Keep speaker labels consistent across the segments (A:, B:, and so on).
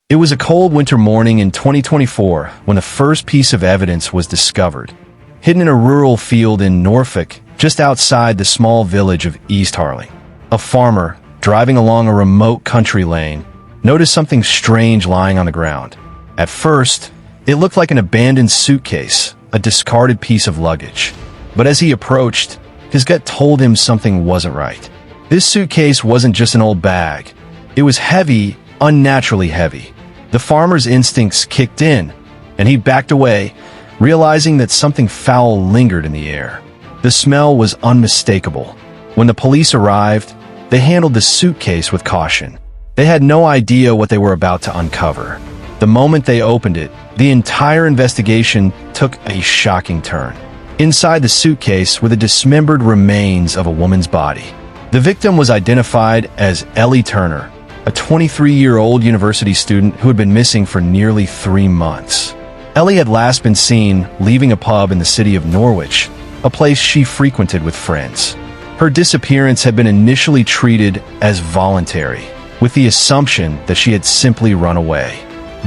A: It was a cold winter morning in 2024 when the first piece of evidence was discovered, hidden in a rural field in Norfolk, just outside the small village of East Harley. A farmer, driving along a remote country lane, noticed something strange lying on the ground. At first, it looked like an abandoned suitcase, a discarded piece of luggage. But as he approached, his gut told him something wasn't right. This suitcase wasn't just an old bag. It was heavy, unnaturally heavy. The farmer's instincts kicked in, and he backed away, realizing that something foul lingered in the air. The smell was unmistakable. When the police arrived, they handled the suitcase with caution. They had no idea what they were about to uncover. The moment they opened it, the entire investigation took a shocking turn. Inside the suitcase were the dismembered remains of a woman's body. The victim was identified as Ellie Turner, a 23-year-old university student who had been missing for nearly 3 months. Ellie had last been seen leaving a pub in the city of Norwich, a place she frequented with friends. Her disappearance had been initially treated as voluntary, with the assumption that she had simply run away.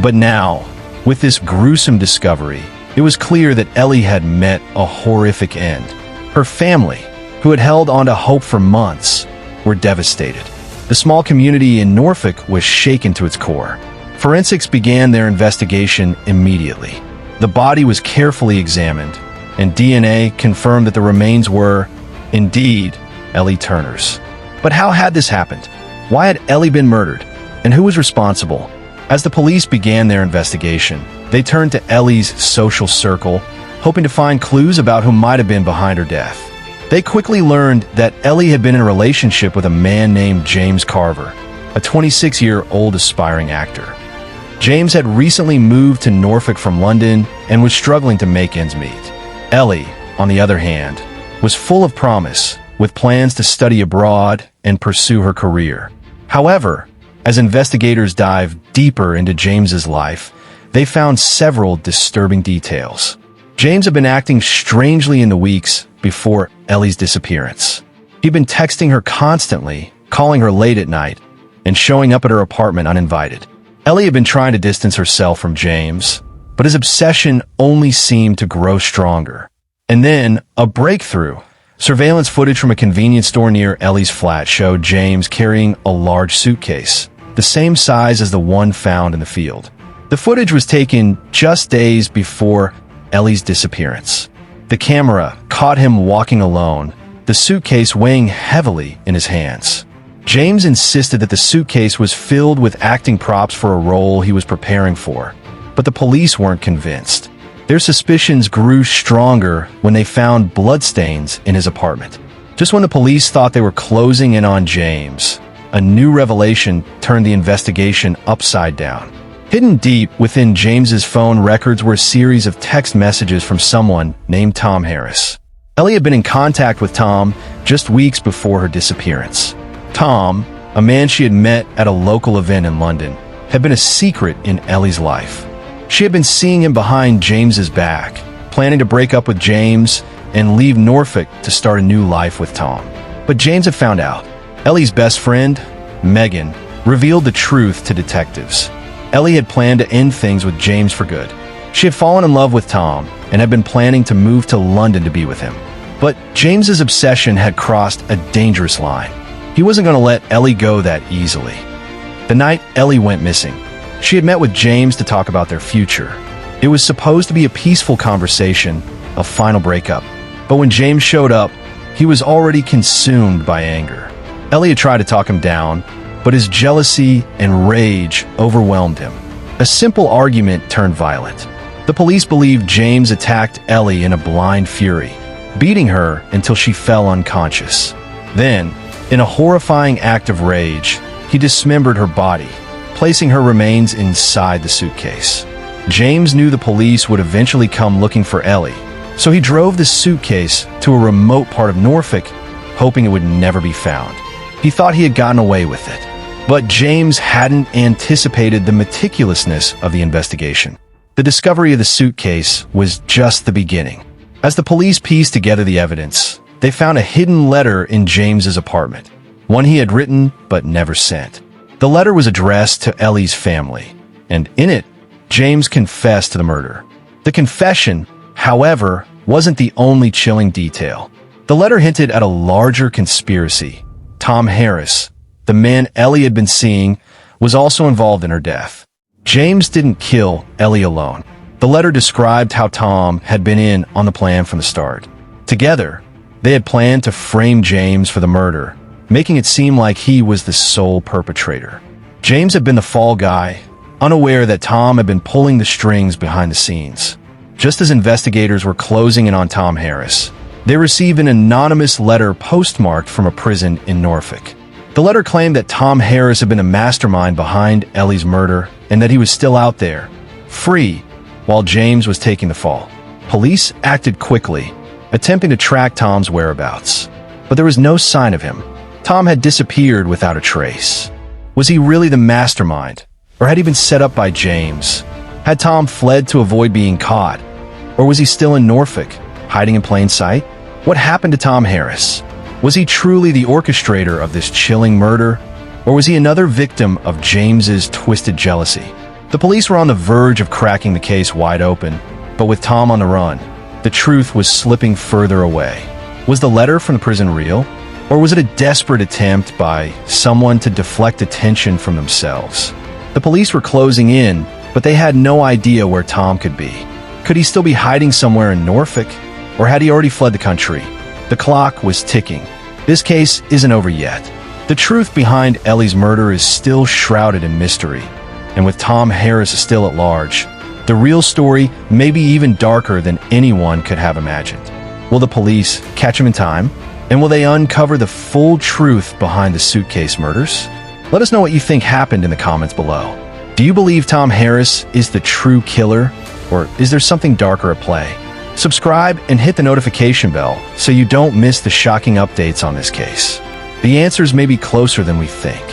A: But now, with this gruesome discovery, it was clear that Ellie had met a horrific end. Her family, who had held on to hope for months, were devastated. The small community in Norfolk was shaken to its core. Forensics began their investigation immediately. The body was carefully examined, and DNA confirmed that the remains were, indeed, Ellie Turner's. But how had this happened? Why had Ellie been murdered? And who was responsible? As the police began their investigation, they turned to Ellie's social circle, hoping to find clues about who might have been behind her death. They quickly learned that Ellie had been in a relationship with a man named James Carver, a 26-year-old aspiring actor. James had recently moved to Norfolk from London and was struggling to make ends meet. Ellie, on the other hand, was full of promise, with plans to study abroad and pursue her career. However, as investigators dived deeper into James's life, they found several disturbing details. James had been acting strangely in the weeks before Ellie's disappearance. He'd been texting her constantly, calling her late at night, and showing up at her apartment uninvited. Ellie had been trying to distance herself from James, but his obsession only seemed to grow stronger. And then, a breakthrough. Surveillance footage from a convenience store near Ellie's flat showed James carrying a large suitcase, the same size as the one found in the field. The footage was taken just days before Ellie's disappearance. The camera caught him walking alone, the suitcase weighing heavily in his hands. James insisted that the suitcase was filled with acting props for a role he was preparing for, but the police weren't convinced. Their suspicions grew stronger when they found bloodstains in his apartment. Just when the police thought they were closing in on James, a new revelation turned the investigation upside down. Hidden deep within James's phone records were a series of text messages from someone named Tom Harris. Ellie had been in contact with Tom just weeks before her disappearance. Tom, a man she had met at a local event in London, had been a secret in Ellie's life. She had been seeing him behind James's back, planning to break up with James and leave Norfolk to start a new life with Tom. But James had found out. Ellie's best friend, Megan, revealed the truth to detectives. Ellie had planned to end things with James for good. She had fallen in love with Tom and had been planning to move to London to be with him. But James's obsession had crossed a dangerous line. He wasn't going to let Ellie go that easily. The night Ellie went missing, she had met with James to talk about their future. It was supposed to be a peaceful conversation, a final breakup. But when James showed up, he was already consumed by anger. Ellie had tried to talk him down, but his jealousy and rage overwhelmed him. A simple argument turned violent. The police believed James attacked Ellie in a blind fury, beating her until she fell unconscious. Then, in a horrifying act of rage, he dismembered her body, placing her remains inside the suitcase. James knew the police would eventually come looking for Ellie, so he drove the suitcase to a remote part of Norfolk, hoping it would never be found. He thought he had gotten away with it. But James hadn't anticipated the meticulousness of the investigation. The discovery of the suitcase was just the beginning. As the police pieced together the evidence, they found a hidden letter in James's apartment, one he had written but never sent. The letter was addressed to Ellie's family, and in it, James confessed to the murder. The confession, however, wasn't the only chilling detail. The letter hinted at a larger conspiracy. Tom Harris, the man Ellie had been seeing, was also involved in her death. James didn't kill Ellie alone. The letter described how Tom had been in on the plan from the start. Together, they had planned to frame James for the murder, making it seem like he was the sole perpetrator. James had been the fall guy, unaware that Tom had been pulling the strings behind the scenes. Just as investigators were closing in on Tom Harris, they received an anonymous letter postmarked from a prison in Norfolk. The letter claimed that Tom Harris had been a mastermind behind Ellie's murder and that he was still out there, free, while James was taking the fall. Police acted quickly, attempting to track Tom's whereabouts, but there was no sign of him. Tom had disappeared without a trace. Was he really the mastermind, or had he been set up by James? Had Tom fled to avoid being caught, or was he still in Norfolk, hiding in plain sight? What happened to Tom Harris? Was he truly the orchestrator of this chilling murder, or was he another victim of James's twisted jealousy? The police were on the verge of cracking the case wide open, but with Tom on the run, the truth was slipping further away. Was the letter from the prison real, or was it a desperate attempt by someone to deflect attention from themselves? The police were closing in, but they had no idea where Tom could be. Could he still be hiding somewhere in Norfolk, or had he already fled the country? The clock was ticking. This case isn't over yet. The truth behind Ellie's murder is still shrouded in mystery, and with Tom Harris still at large, the real story may be even darker than anyone could have imagined. Will the police catch him in time? And will they uncover the full truth behind the suitcase murders? Let us know what you think happened in the comments below. Do you believe Tom Harris is the true killer, or is there something darker at play? Subscribe and hit the notification bell so you don't miss the shocking updates on this case. The answers may be closer than we think.